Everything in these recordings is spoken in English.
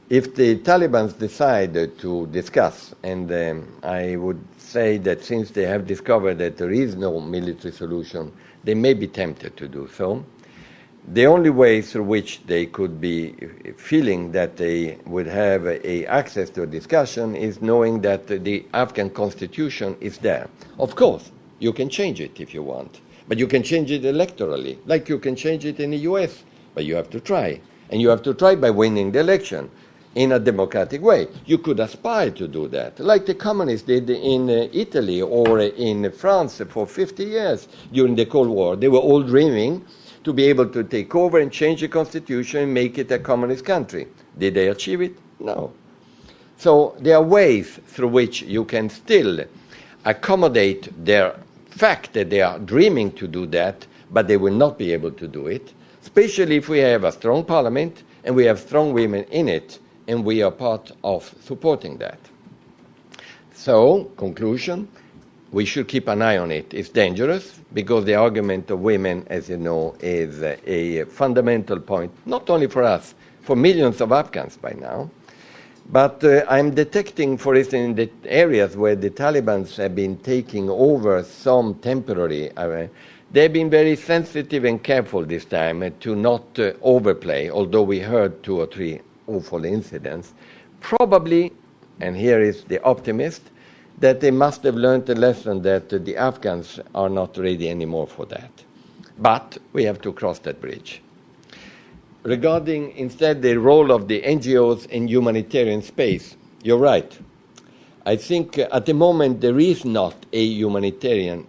If the Taliban decide to discuss, and I would say that since they have discovered that there is no military solution, they may be tempted to do so. The only way through which they could be feeling that they would have access to a discussion is knowing that the Afghan constitution is there. Of course, you can change it if you want, but you can change it electorally, like you can change it in the US, but you have to try. And you have to try by winning the election in a democratic way. You could aspire to do that, like the communists did in Italy or in France for 50 years during the Cold War. They were all dreaming to be able to take over and change the constitution and make it a communist country. Did they achieve it? No. So there are ways through which you can still accommodate their fact that they are dreaming to do that, but they will not be able to do it, especially if we have a strong parliament and we have strong women in it, and we are part of supporting that. So, conclusion, we should keep an eye on it. It's dangerous because the argument of women, as you know, is a fundamental point, not only for us, for millions of Afghans by now. But I'm detecting, for instance, in the areas where the Taliban have been taking over some temporary, they've been very sensitive and careful this time to not overplay, although we heard 2 or 3 awful incidents. Probably, and here is the optimist, that they must have learned the lesson that the Afghans are not ready anymore for that. But we have to cross that bridge. Regarding instead the role of the NGOs in humanitarian space, you're right. I think at the moment there is not a humanitarian,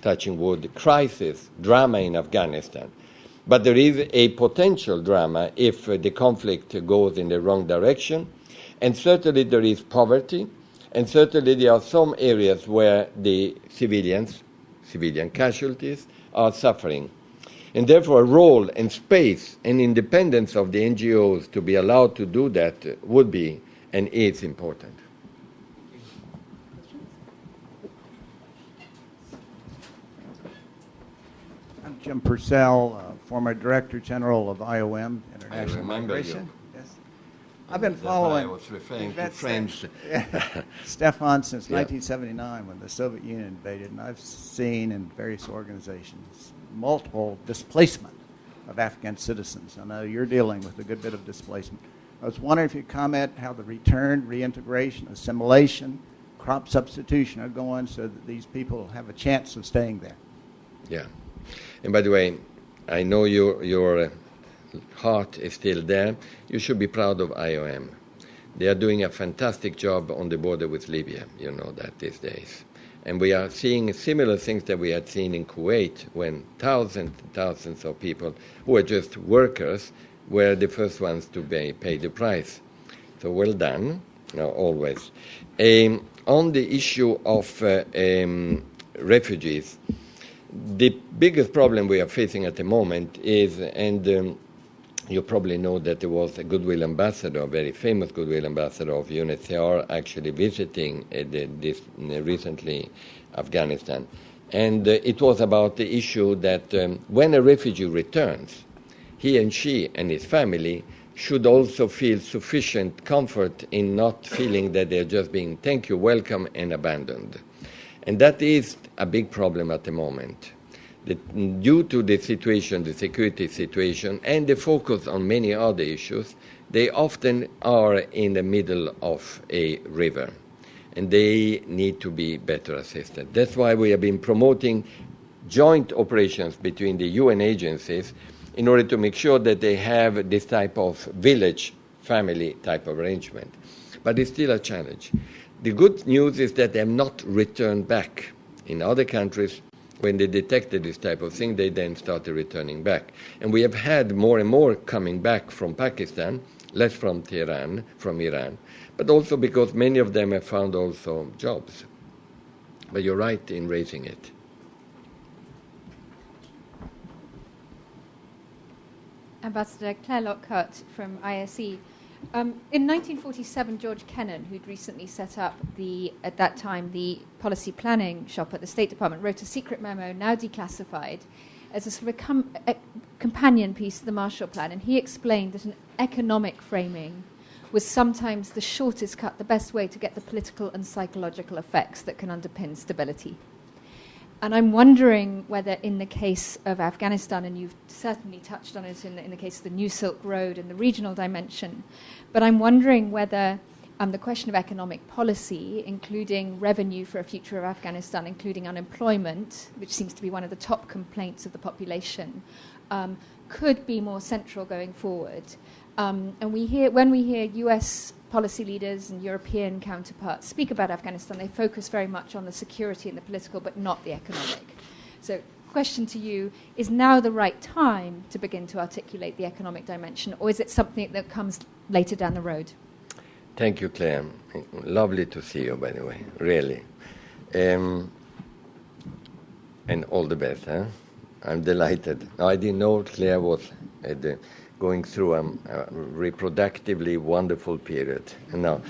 touching wood, crisis, drama in Afghanistan. But there is a potential drama if the conflict goes in the wrong direction. And certainly there is poverty. And certainly there are some areas where the civilian casualties, are suffering. And therefore a role and space and independence of the NGOs to be allowed to do that would be and is important. I'm Jim Purcell, former Director General of IOM, International Migration. Yes. I've been following. I was referring to friends. Staffan since 1979 when the Soviet Union invaded, and I've seen in various organizations multiple displacement of Afghan citizens. I know you're dealing with a good bit of displacement. I was wondering if you'd comment how the return, reintegration, assimilation, crop substitution are going so that these people have a chance of staying there. Yeah. And by the way, I know your heart is still there. You should be proud of IOM. They are doing a fantastic job on the border with Libya. You know that these days. And we are seeing similar things that we had seen in Kuwait when thousands and thousands of people who were just workers were the first ones to pay the price. So well done, always. On the issue of refugees, the biggest problem we are facing at the moment is, and you probably know that there was a goodwill ambassador, a very famous goodwill ambassador of UNHCR actually visiting recently Afghanistan. And it was about the issue that when a refugee returns, he and she and his family should also feel sufficient comfort in not feeling that they're just being thank you, welcome, and abandoned. And that is a big problem at the moment. Due to the situation, the security situation, and the focus on many other issues, they often are in the middle of a river, and they need to be better assisted. That's why we have been promoting joint operations between the UN agencies in order to make sure that they have this type of village family type of arrangement. But it's still a challenge. The good news is that they have not returned back. In other countries, when they detected this type of thing, they then started returning back. And we have had more and more coming back from Pakistan, less from Tehran, from Iran, but also because many of them have found also jobs. But you're right in raising it. Ambassador Claire Lockhart from ISE. In 1947, George Kennan, who'd recently set up at that time, the policy planning shop at the State Department, wrote a secret memo, now declassified, as a sort of a companion piece to the Marshall Plan. And he explained that an economic framing was sometimes the shortest cut, the best way to get the political and psychological effects that can underpin stability. And I'm wondering whether in the case of Afghanistan, and you've certainly touched on it in the case of the New Silk Road and the regional dimension, but I'm wondering whether the question of economic policy, including revenue for a future of Afghanistan, including unemployment, which seems to be one of the top complaints of the population, could be more central going forward. And when we hear US policy leaders and European counterparts speak about Afghanistan, they focus very much on the security and the political, but not the economic. So, question to you, is now the right time to begin to articulate the economic dimension, or is it something that comes later down the road? Thank you, Claire. Lovely to see you, by the way, really. And all the best, huh? I'm delighted. No, I didn't know Claire was going through a reproductively wonderful period. No,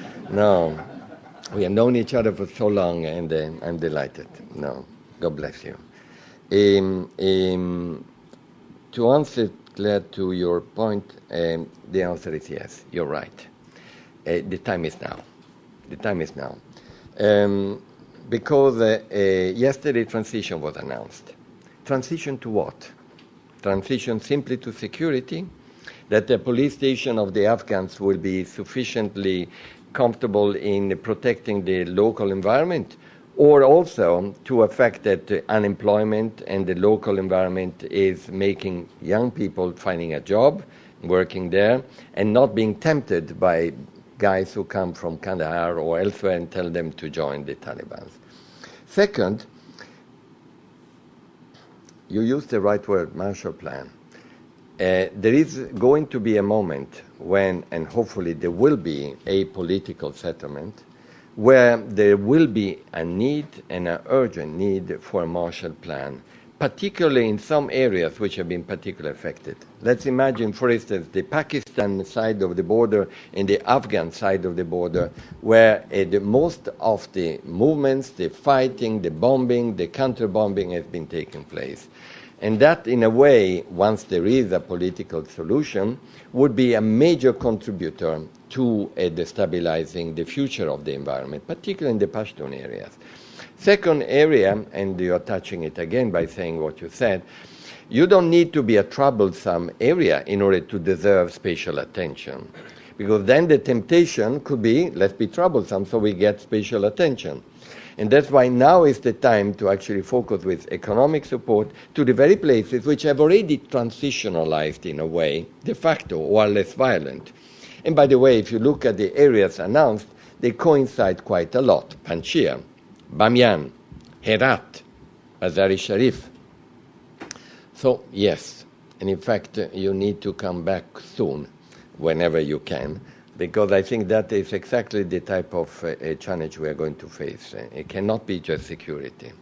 we have known each other for so long, and I'm delighted. No, God bless you. To answer, Claire, to your point, the answer is yes, you're right. The time is now. The time is now. Because yesterday transition was announced. Transition to what? Transition simply to security? That the police station of the Afghans will be sufficiently comfortable in protecting the local environment? Or also to a fact that unemployment and the local environment is making young people finding a job, working there, and not being tempted by guys who come from Kandahar or elsewhere and tell them to join the Taliban. Second, you used the right word, Marshall Plan. There is going to be a moment when, and hopefully there will be, a political settlement where there will be a need and an urgent need for a Marshall Plan, particularly in some areas which have been particularly affected. Let's imagine, for instance, the Pakistan side of the border and the Afghan side of the border, where the most of the movements, the fighting, the bombing, the counter-bombing has been taking place. And that, in a way, once there is a political solution, would be a major contributor to destabilizing the future of the environment, particularly in the Pashtun areas. Second area, and you're touching it again by saying what you said, you don't need to be a troublesome area in order to deserve special attention. Because then the temptation could be, let's be troublesome so we get special attention. And that's why now is the time to actually focus with economic support to the very places which have already transitionalized in a way, de facto, or are less violent. And by the way, if you look at the areas announced, they coincide quite a lot. Panjshir, Bamiyan, Herat, Mazar-e Sharif. So, yes, and in fact, you need to come back soon, whenever you can, because I think that is exactly the type of challenge we are going to face. It cannot be just security.